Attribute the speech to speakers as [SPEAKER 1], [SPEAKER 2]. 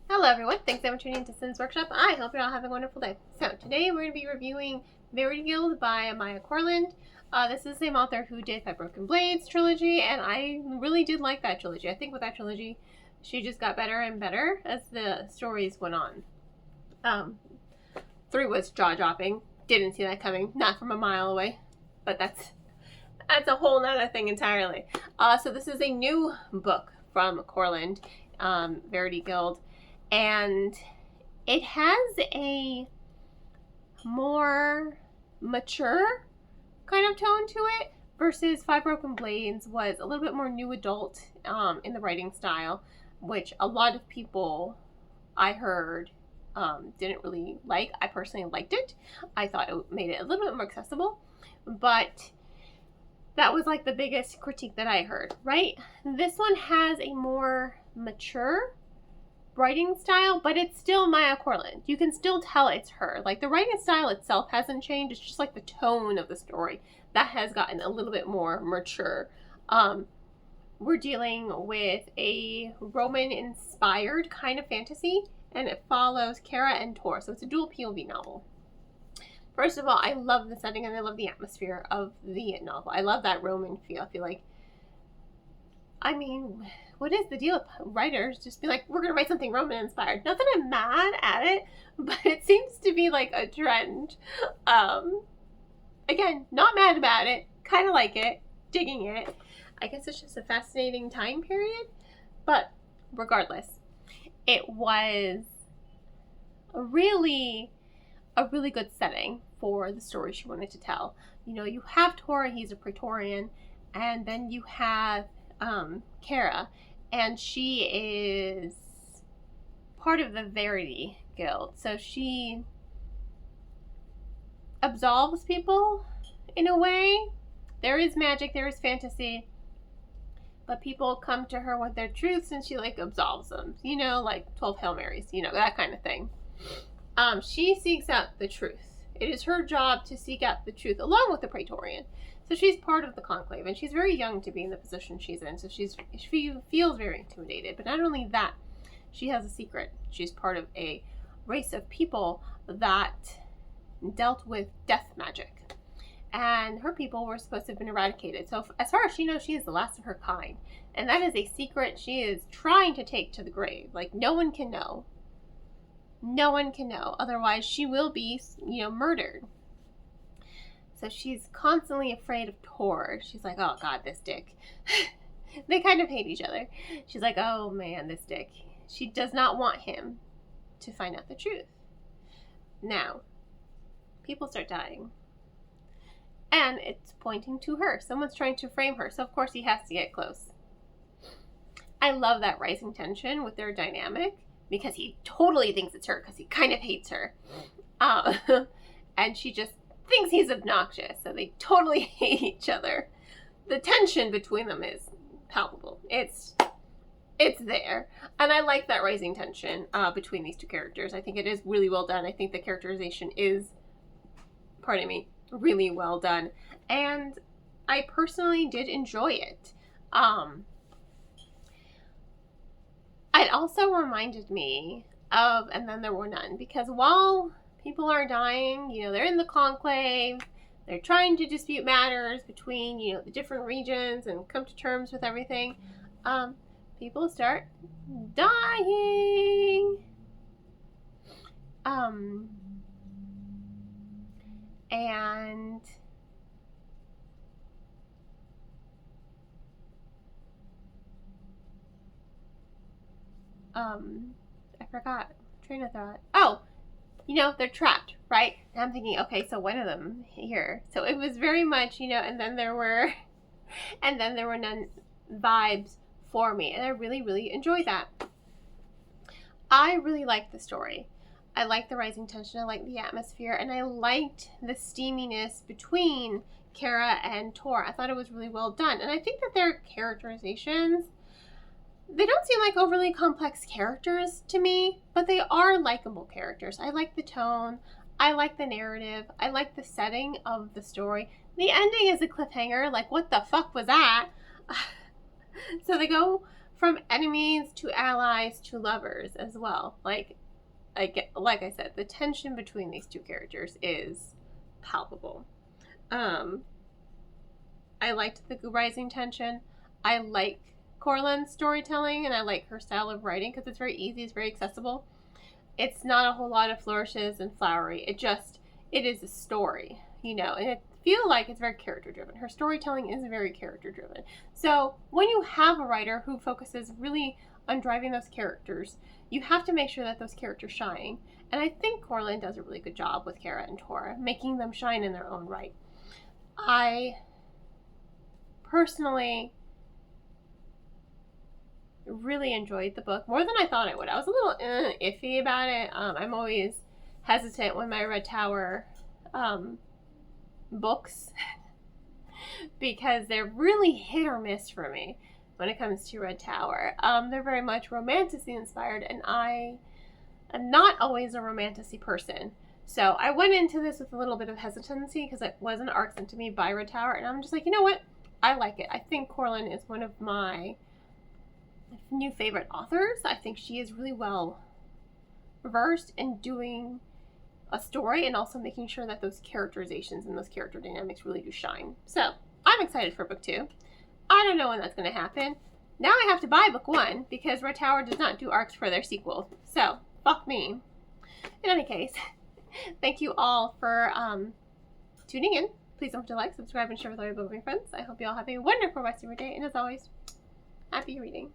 [SPEAKER 1] Hello everyone, thanks so much for tuning into Sin's Workshop. I hope you're all having a wonderful day. So today we're going to be reviewing Verity Guild by Maya Corland. This is the same author who did Five Broken Blades trilogy, and I really did like that trilogy. I think with that trilogy, she just got better and better as the stories went on. 3 was jaw-dropping. Didn't see that coming, not from a mile away, but that's a whole nother thing entirely. So this is a new book from Corland, Verity Guild. And it has a more mature kind of tone to it versus Five Broken Blades was a little bit more new adult in the writing style, which a lot of people I heard didn't really like. I personally liked it. I thought it made it a little bit more accessible, but that was like the biggest critique that I heard, right? This one has a more mature writing style, but it's still Maya Corland. You can still tell it's her. Like, the writing style itself hasn't changed. It's just like the tone of the story that has gotten a little bit more mature. We're dealing with a Roman-inspired kind of fantasy, and it follows Kara and Tor. So it's a dual POV novel. First of all, I love the setting and I love the atmosphere of the novel. I love that Roman feel. I feel like, I mean, what is the deal with writers just be like, we're going to write something Roman inspired? Not that I'm mad at it, but it seems to be like a trend. Again, not mad about it, kind of like it, digging it. I guess it's just a fascinating time period, but regardless, it was a really good setting for the story she wanted to tell. You know, you have Tora, he's a Praetorian, and then you have Kara, and she is part of the Verity Guild. So she absolves people in a way. There is magic, there is fantasy, but people come to her with their truths and she like absolves them. You know, like 12 Hail Marys, you know, that kind of thing. She seeks out the truth. It is her job to seek out the truth along with the Praetorian. So she's part of the conclave, and she's very young to be in the position she's in, so she feels very intimidated. But not only that, she has a secret. She's part of a race of people that dealt with death magic, and her people were supposed to have been eradicated. So as far as she knows, she is the last of her kind, and that is a secret she is trying to take to the grave. Like, no one can know. No one can know, otherwise she will be, you know, murdered. So she's constantly afraid of Tor. She's like, oh god, this dick. They kind of hate each other. She's like, oh man, this dick. She does not want him to find out the truth. Now, people start dying. And it's pointing to her. Someone's trying to frame her, so of course he has to get close. I love that rising tension with their dynamic, because he totally thinks it's her, because he kind of hates her. And she just thinks he's obnoxious, so they totally hate each other. The tension between them is palpable. It's there. And I like that rising tension between these two characters. I think it is really well done. I think the characterization is, pardon me, really well done. And I personally did enjoy it. It also reminded me of And Then There Were None, because while people are dying, you know, they're in the conclave, they're trying to dispute matters between, you know, the different regions and come to terms with everything, people start dying. And I forgot. Train of thought. Oh, you know, they're trapped, right? And I'm thinking, okay, so one of them here. So it was very much, you know, and then there were none vibes for me. And I really, really enjoyed that. I really liked the story. I liked the rising tension. I liked the atmosphere. And I liked the steaminess between Kara and Tor. I thought it was really well done. And I think that their characterizations, they don't seem like overly complex characters to me, but they are likable characters. I like the tone. I like the narrative. I like the setting of the story. The ending is a cliffhanger. Like, what the fuck was that? So they go from enemies to allies to lovers as well. Like I said, the tension between these two characters is palpable. I liked the rising tension. I like Corlin's storytelling, and I like her style of writing because it's very easy, it's very accessible. It's not a whole lot of flourishes and flowery. It is a story, and I feel like it's very character driven. Her storytelling is very character driven. So when you have a writer who focuses really on driving those characters, you have to make sure that those characters shine. And I think Corlin does a really good job with Kara and Tora, making them shine in their own right. I personally really enjoyed the book more than I thought I would. I was a little iffy about it. I'm always hesitant when my Red Tower books because they're really hit or miss for me when it comes to Red Tower. They're very much romantically inspired, and I am not always a romantic person. So I went into this with a little bit of hesitancy because it wasn't arc sent to me by Red Tower, and I'm just like, you know what? I like it. I think Corlin is one of my new favorite authors. I think she is really well versed in doing a story and also making sure that those characterizations and those character dynamics really do shine. So I'm excited for book 2. I don't know when that's going to happen. Now I have to buy book 1 because Red Tower does not do arcs for their sequels. So fuck me. In any case, thank you all for tuning in. Please don't forget to like, subscribe, and share with all your book friends. I hope you all have a wonderful rest of your day. And as always, happy reading.